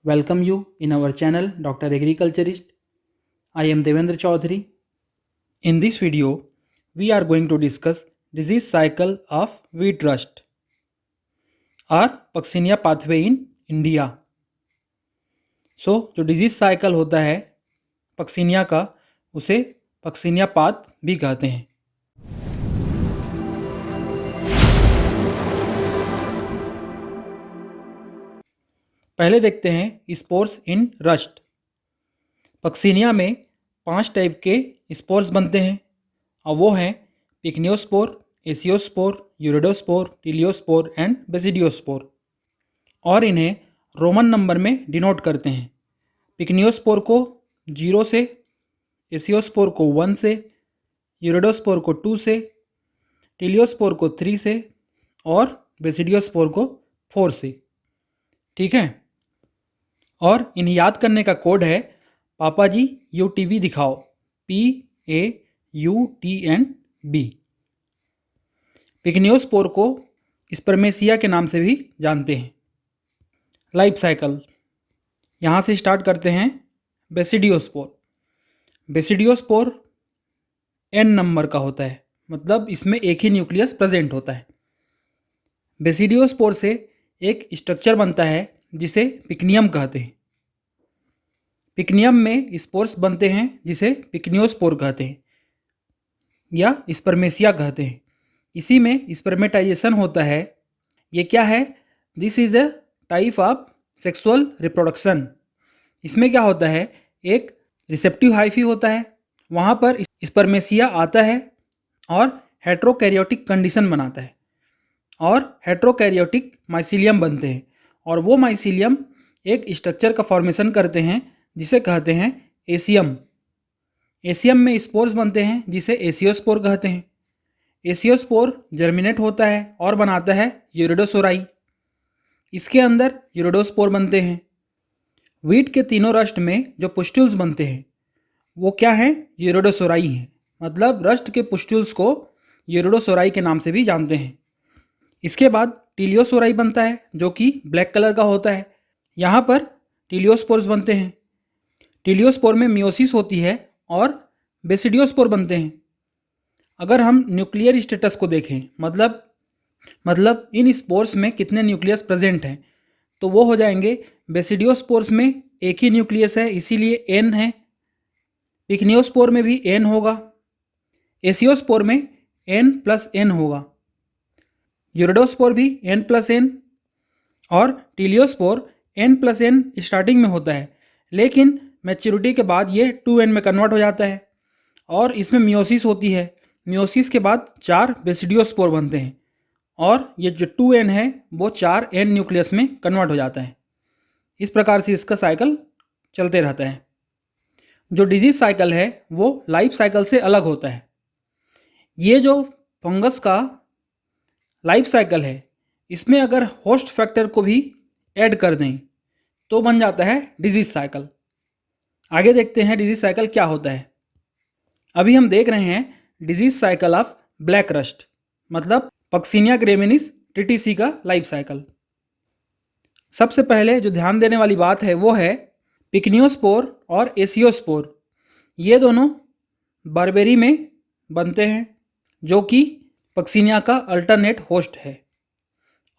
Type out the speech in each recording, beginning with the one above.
welcome you in our channel Dr. Agriculturist. I am Devendra Chaudhary. In this video, we are going to discuss disease cycle of wheat rust or Puccinia pathway in India. जो disease cycle होता है Puccinia का, उसे Puccinia path भी कहते हैं। पहले देखते हैं स्पोर्स इन रस्ट। पक्सिनिया में 5 टाइप के स्पोर्स बनते हैं और वो हैं पिक्नियोस्पोर, एसियोस्पोर, यूरिडोस्पोर, टिलियोस्पोर एंड बेसिडियोस्पोर, और इन्हें रोमन नंबर में डिनोट करते हैं। पिक्नियोस्पोर को 0 से, एसियोस्पोर को 1 से, यूरिडोस्पोर को 2 से, टिलियोस्पोर को 3 से और बेसिडियोस्पोर को 4 से। ठीक है, और इन्हें याद करने का कोड है पापा जी UTB दिखाओ, PAUTNB। पिग्नियोस्पोर को स्पर्मेसिया के नाम से भी जानते हैं। लाइफ साइकिल यहाँ से स्टार्ट करते हैं। बेसिडियोस्पोर। बेसिडियोस्पोर N नंबर का होता है, मतलब इसमें एक ही न्यूक्लियस प्रेजेंट होता है। बेसिडियोस्पोर से एक स्ट्रक्चर बनता है जिसे पिक्नियम कहते हैं। पिक्नियम में स्पोर्स बनते हैं जिसे पिक्नियोस्पोर कहते हैं या स्पर्मेसिया कहते हैं। इसी में स्पर्मेटाइजेशन होता है। ये क्या है? This is a type of sexual reproduction. इसमें क्या होता है, एक रिसेप्टिव हाइफी होता है, वहाँ पर स्पर्मेसिया आता है और हेट्रोकैरियोटिक कंडीशन बनाता है और हेट्रोकैरियोटिक माइसीलियम बनते हैं, और वो माइसीलियम एक स्ट्रक्चर का फॉर्मेशन करते हैं जिसे कहते हैं एसियम। एसियम में स्पोर्स बनते हैं जिसे एसियोस्पोर कहते हैं। एसियोस्पोर जर्मिनेट होता है और बनाता है यूरिडोसोराई। इसके अंदर यूरिडोस्पोर बनते हैं। वीट के तीनों रस्ट में जो पुस्ट्यूल्स बनते हैं वो क्या हैं? यूरिडोसोराई हैं। मतलब रस्ट के पुस्ट्यूल्स को यूरिडोसोराई के नाम से भी जानते हैं। इसके बाद टिलियोसोराई बनता है जो कि ब्लैक कलर का होता है। यहाँ पर टिलियोस्पोर्स बनते हैं। टिलियोस्पोर में मियोसिस होती है और बेसिडियोस्पोर बनते हैं। अगर हम न्यूक्लियर स्टेटस को देखें, मतलब इन स्पोर्स में कितने न्यूक्लियस प्रेजेंट हैं, तो वो हो जाएंगे बेसिडियोस्पोर्स में एक ही न्यूक्लियस है, इसीलिए N है। पिक्नियोस्पोर में भी N होगा। एसियोस्पोर में N+N होगा। यूरिडोस्पोर भी N+N और टिलियोस्पोर N+N स्टार्टिंग में होता है, लेकिन मैच्योरिटी के बाद ये 2N में कन्वर्ट हो जाता है और इसमें मियोसिस होती है। मियोसिस के बाद 4 बेसिडियोस्पोर बनते हैं और ये जो 2N है वो 4N न्यूक्लियस में कन्वर्ट हो जाता है। इस प्रकार से इसका साइकिल चलते रहता है। जो डिजीज साइकिल है वो लाइफ साइकिल से अलग होता है। ये जो फंगस का लाइफ साइकिल है, इसमें अगर होस्ट फैक्टर को भी ऐड कर दें तो बन जाता है डिजीज साइकिल। आगे देखते हैं डिजीज साइकिल क्या होता है। अभी हम देख रहे हैं disease cycle of black rust, मतलब पक्सिनिया ग्रेमिनिस TTC का लाइफ साइकिल। सबसे पहले जो ध्यान देने वाली बात है वो है पिक्नियोस्पोर और एसियोस्पोर। ये दोनों बारबेरी में बनते हैं जो कि पक्सिनिया का अल्टरनेट होस्ट है,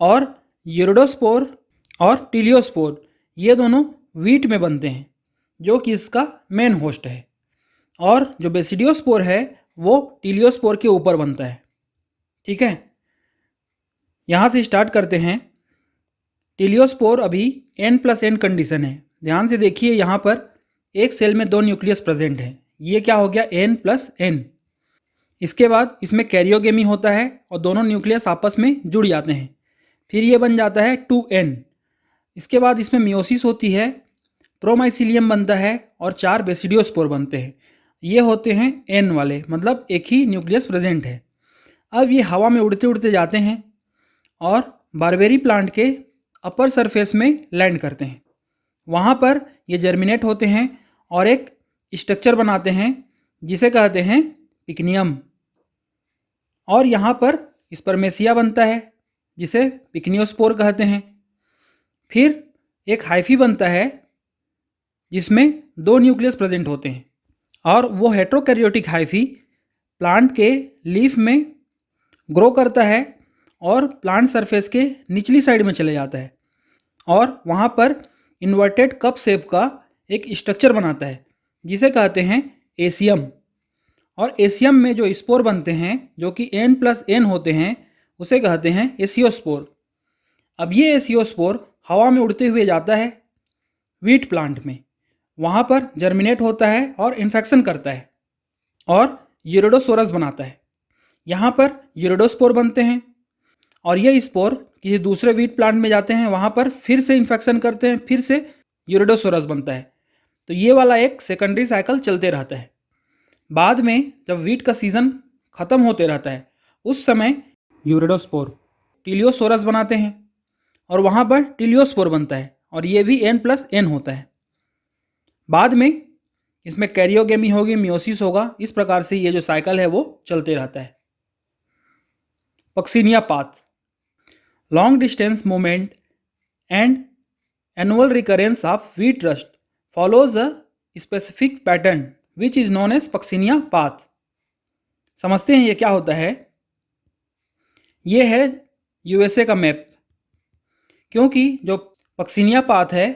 और यूरिडोस्पोर और टिलियोस्पोर ये दोनों वीट में बनते हैं जो कि इसका मेन होस्ट है, और जो बेसिडियोस्पोर है वो टिलियोस्पोर के ऊपर बनता है। ठीक है, यहाँ से स्टार्ट करते हैं। टिलियोस्पोर अभी N+N कंडीशन है। ध्यान से देखिए, यहाँ पर एक सेल में 2 न्यूक्लियस प्रेजेंट है। ये क्या हो गया? N+N। इसके बाद इसमें कैरियोगेमी होता है और दोनों न्यूक्लियस आपस में जुड़ जाते हैं, फिर ये बन जाता है 2N। इसके बाद इसमें मियोसिस होती है, प्रोमाइसिलियम बनता है और 4 बेसिडियोस्पोर बनते हैं। ये होते हैं N वाले, मतलब एक ही न्यूक्लियस प्रेजेंट है। अब ये हवा में उड़ते उड़ते जाते हैं और बारबेरी प्लांट के अपर सरफेस में लैंड करते हैं। वहाँ पर ये जर्मिनेट होते हैं और एक स्ट्रक्चर बनाते हैं जिसे कहते हैं पिक्नियम, और यहाँ पर स्पर्मेसिया बनता है जिसे पिक्नियोस्पोर कहते हैं। फिर एक हाइफी बनता है जिसमें 2 न्यूक्लियस प्रेजेंट होते हैं, और वो हेट्रोकैरियोटिक हाइफी प्लांट के लीफ में ग्रो करता है और प्लांट सरफेस के निचली साइड में चले जाता है और वहाँ पर इन्वर्टेड कप शेप का एक स्ट्रक्चर बनाता है जिसे कहते हैं एसियम। और एसियम में जो स्पोर बनते हैं जो कि N+N होते हैं उसे कहते हैं एसियोस्पोर। अब ये एसियोस्पोर हवा में उड़ते हुए जाता है वीट प्लांट में, वहाँ पर जर्मिनेट होता है और इन्फेक्शन करता है और यूरिडोसोरस बनाता है। यहाँ पर यूरिडोस्पोर बनते हैं और ये स्पोर किसी दूसरे वीट प्लांट में जाते हैं, वहाँ पर फिर से इन्फेक्शन करते हैं, फिर से यूरिडोसोरस बनता है। तो ये वाला एक सेकेंडरी साइकिल चलते रहता है। बाद में जब वीट का सीज़न ख़त्म होते रहता है उस समय यूरिडोस्पोर टीलियोसोरस बनाते हैं और वहाँ पर टीलियोस्पोर बनता है और ये भी N+N होता है। बाद में इसमें कैरियोगेमी होगी, मियोसिस होगा। इस प्रकार से ये जो साइकिल है वो चलते रहता है। Puccinia path, long distance movement and annual recurrence of wheat rust follows a specific pattern which is known as Puccinia path. समझते हैं ये क्या होता है। ये है यूएसए का मैप, क्योंकि जो पक्सिनिया पाथ है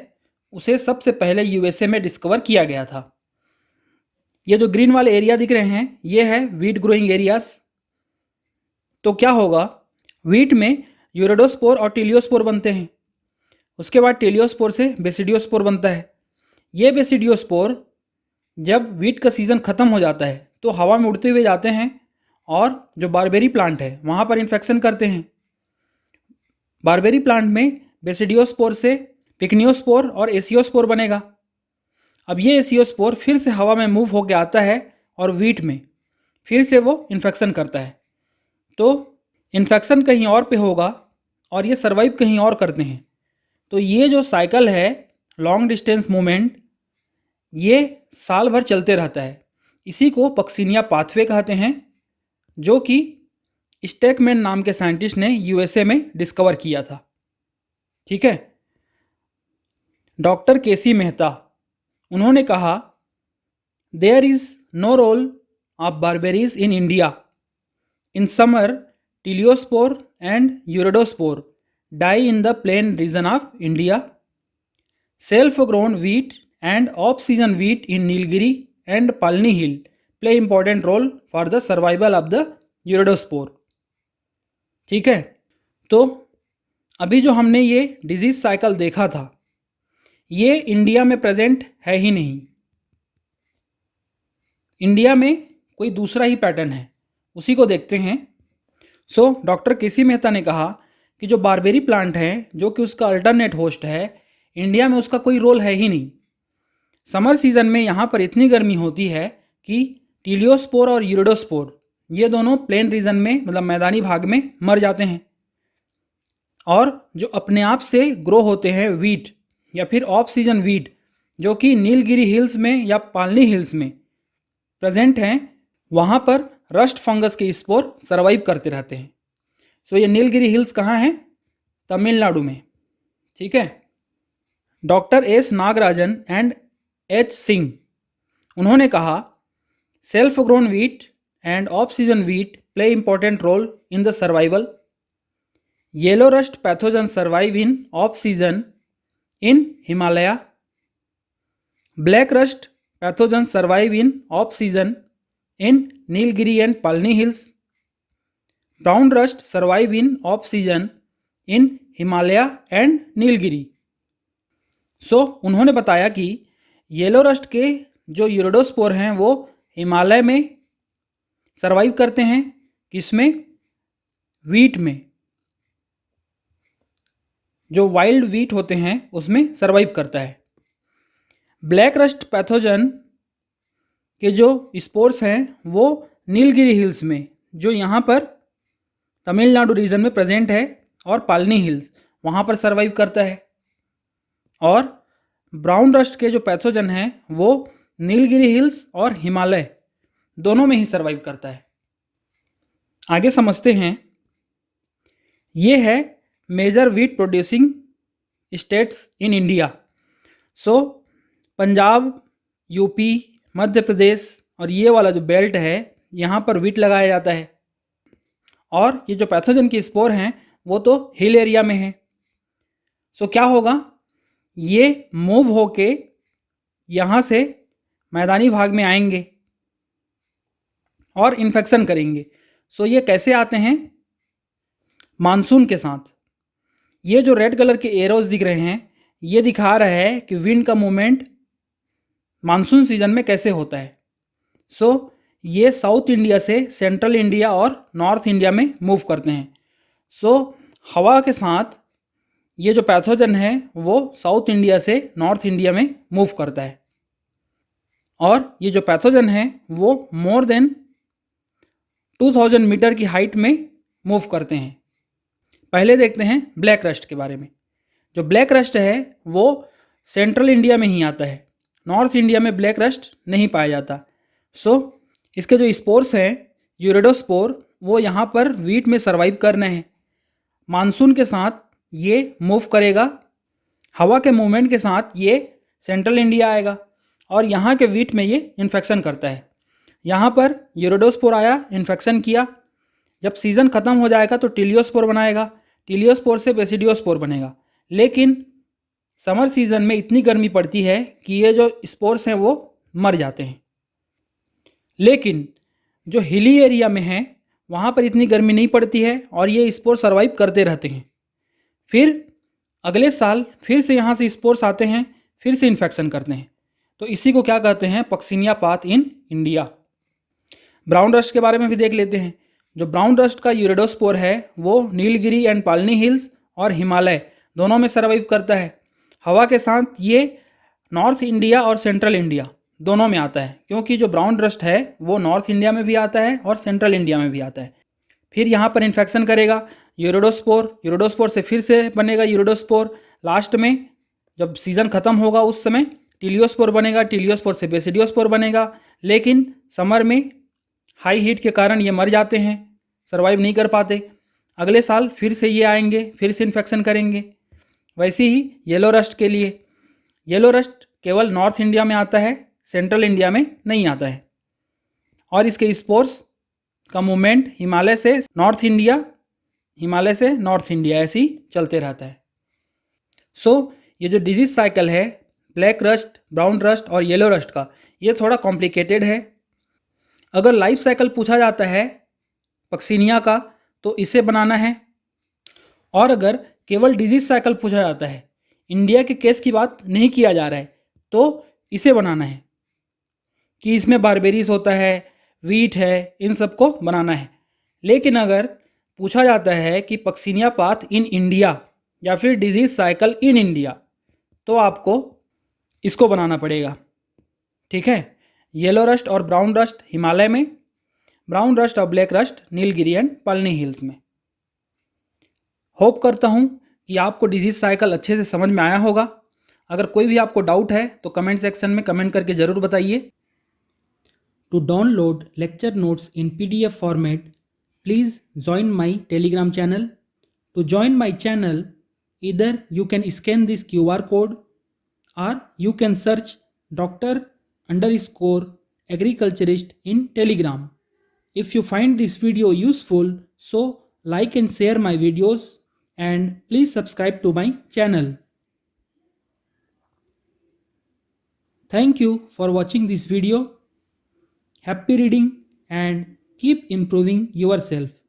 उसे सबसे पहले यूएसए में डिस्कवर किया गया था। ये जो ग्रीन वाले एरिया दिख रहे हैं ये है वीट ग्रोइंग एरियाज। तो क्या होगा, वीट में यूरिडोस्पोर और टीलियोस्पोर बनते हैं, उसके बाद टीलियोस्पोर से बेसिडियोस्पोर बनता है। ये बेसिडियोस्पोर जब वीट का सीज़न ख़त्म हो जाता है तो हवा में उड़ते हुए जाते हैं और जो बारबेरी प्लांट है वहाँ पर इन्फेक्शन करते हैं। बारबेरी प्लांट में बेसिडियोस्पोर से पिकनियोस्पोर और एसियोस्पोर बनेगा। अब ये एसियोस्पोर फिर से हवा में मूव होकर आता है और वीट में फिर से वो इन्फेक्शन करता है। तो इन्फेक्शन कहीं और पे होगा और ये सर्वाइव कहीं और करते हैं। तो ये जो साइकिल है लॉन्ग डिस्टेंस मूवमेंट ये साल भर चलते रहता है। इसी को पक्सिनिया पाथवे कहते हैं, जो कि स्टेकमैन नाम के साइंटिस्ट ने यूएसए में डिस्कवर किया था। ठीक है। डॉक्टर केसी मेहता, उन्होंने कहा there is no role of barberries in India. In summer teliospore and uredospore die in the plain region of India. Self grown wheat and off-season wheat in Nilgiri and Palni Hill play important role for the survival of the यूरिडोस्पोर। ठीक है। तो अभी जो हमने ये disease cycle देखा था ये इंडिया में प्रेजेंट है ही नहीं। इंडिया में कोई दूसरा ही पैटर्न है, उसी को देखते हैं। डॉक्टर केसी मेहता ने कहा कि जो बारबेरी प्लांट है जो कि उसका अल्टरनेट होस्ट है, इंडिया में उसका कोई रोल है ही नहीं। समर सीज़न में यहाँ पर इतनी गर्मी होती है कि टीलियोस्पोर और यूरिडोस्पोर ये दोनों प्लेन रीजन में मतलब मैदानी भाग में मर जाते हैं और जो अपने आप से ग्रो होते हैं वीट या फिर ऑफ सीजन वीट जो कि नीलगिरी हिल्स में या पालनी हिल्स में प्रेजेंट हैं, वहाँ पर रस्ट फंगस के स्पोर सर्वाइव करते रहते हैं। ये नीलगिरी हिल्स कहाँ हैं? तमिलनाडु में। ठीक है। Doctor S Nagarajan and H Singh, उन्होंने कहा self grown wheat and off season wheat play important role in the survival. Yellow rust pathogen survive in off season in Himalaya. Black rust pathogen survive in off season in Nilgiri and Palani hills. Brown rust survive in off season in Himalaya and Nilgiri. उन्होंने बताया कि yellow rust के जो यूरिडोस्पोर हैं वो हिमालय में survive करते हैं, किसमें? वीट में। जो वाइल्ड वीट होते हैं उसमें सर्वाइव करता है। ब्लैक रस्ट पैथोजन के जो स्पोर्स हैं वो नीलगिरी हिल्स में, जो यहाँ पर तमिलनाडु रीजन में प्रेजेंट है, और पालनी हिल्स वहाँ पर सर्वाइव करता है। और ब्राउन रस्ट के जो पैथोजन हैं वो नीलगिरी हिल्स और हिमालय दोनों में ही सर्वाइव करता है। आगे समझते हैं। ये है major wheat producing states in India. So Punjab, UP, Madhya Pradesh और ये वाला जो बेल्ट है यहाँ पर वीट लगाया जाता है। और ये जो पैथोजन की स्पोर हैं वो तो हिल एरिया में है। सो क्या होगा, ये मूव होके यहाँ से मैदानी भाग में आएंगे और इन्फेक्शन करेंगे। सो ये कैसे आते हैं? मानसून के साथ। ये जो रेड कलर के एरोज दिख रहे हैं ये दिखा रहा है कि विंड का मूवमेंट मानसून सीजन में कैसे होता है। सो ये साउथ इंडिया से सेंट्रल इंडिया और नॉर्थ इंडिया में मूव करते हैं। सो हवा के साथ ये जो पैथोजन है वो साउथ इंडिया से नॉर्थ इंडिया में मूव करता है। और ये जो पैथोजन है वो मोर देन 2000 मीटर की हाइट में मूव करते हैं। पहले देखते हैं ब्लैक रस्ट के बारे में। जो ब्लैक रस्ट है वो सेंट्रल इंडिया में ही आता है, नॉर्थ इंडिया में ब्लैक रस्ट नहीं पाया जाता। सो इसके जो स्पोर्स हैं यूरेडोस्पोर, वो यहाँ पर वीट में सर्वाइव करने हैं। मानसून के साथ ये मूव करेगा, हवा के मूवमेंट के साथ ये सेंट्रल इंडिया आएगा और यहाँ के वीट में ये इन्फेक्शन करता है। यहाँ पर यूरेडोस्पोर आया, इन्फेक्शन किया। जब सीज़न ख़त्म हो जाएगा तो टिलियोस्पोर बनाएगा, टिलियोस्पोर से बेसिडियोस्पोर बनेगा। लेकिन समर सीज़न में इतनी गर्मी पड़ती है कि ये जो स्पोर्स हैं वो मर जाते हैं। लेकिन जो हिली एरिया में है वहाँ पर इतनी गर्मी नहीं पड़ती है और ये स्पोर सर्वाइव करते रहते हैं। फिर अगले साल फिर से यहाँ से स्पोर्स आते हैं, फिर से इन्फेक्शन करते हैं। तो इसी को क्या कहते हैं? Puccinia path in India. Brown rust के बारे में भी देख लेते हैं। जो ब्राउन रस्ट का यूरेडोस्पोर है वो नीलगिरी एंड पालनी हिल्स और हिमालय दोनों में सर्वाइव करता है। हवा के साथ ये नॉर्थ इंडिया और सेंट्रल इंडिया दोनों में आता है, क्योंकि जो ब्राउन रस्ट है वो नॉर्थ इंडिया में भी आता है और सेंट्रल इंडिया में भी आता है। फिर यहाँ पर इन्फेक्शन करेगा यूरेडोस्पोर, यूरेडोस्पोर से फिर से बनेगा यूरेडोस्पोर। लास्ट में जब सीज़न ख़त्म होगा उस समय टिलियोस्पोर बनेगा, टिलियोस्पोर से बेसिडियोस्पोर बनेगा। लेकिन समर में हाई हीट के कारण ये मर जाते हैं, सर्वाइव नहीं कर पाते। अगले साल फिर से ये आएंगे, फिर से इन्फेक्शन करेंगे। वैसे ही येलो रस्ट के लिए, येलो रस्ट केवल नॉर्थ इंडिया में आता है, सेंट्रल इंडिया में नहीं आता है। और इसके स्पोर्स का मूवमेंट हिमालय से नॉर्थ इंडिया, हिमालय से नॉर्थ इंडिया ऐसे ही चलते रहता है। सो ये जो डिजीज साइकिल है ब्लैक रस्ट, ब्राउन रस्ट और येलो रस्ट का, ये थोड़ा कॉम्प्लिकेटेड है। अगर लाइफ साइकिल पूछा जाता है पक्सिनिया का तो इसे बनाना है। और अगर केवल डिजीज साइकिल पूछा जाता है, इंडिया के केस की बात नहीं किया जा रहा है, तो इसे बनाना है कि इसमें बारबेरीज होता है, वीट है, इन सब को बनाना है। लेकिन अगर पूछा जाता है कि पक्सिनिया पाथ इन इंडिया या फिर डिजीज साइकिल इन इंडिया, तो आपको इसको बनाना पड़ेगा। ठीक है, येलो रस्ट और ब्राउन रस्ट हिमालय में, ब्राउन रस्ट और black rust Nilgiri and Palani hills में। होप करता हूँ कि आपको डिजीज साइकिल अच्छे से समझ में आया होगा। अगर कोई भी आपको डाउट है तो कमेंट सेक्शन में कमेंट करके ज़रूर बताइए। To download lecture notes in PDF format please join my Telegram channel. To join my channel either you can scan this QR code or you can search Dr_agriculturist in Telegram. If you find this video useful, so like and share my videos and please subscribe to my channel. Thank you for watching this video. Happy reading and keep improving yourself.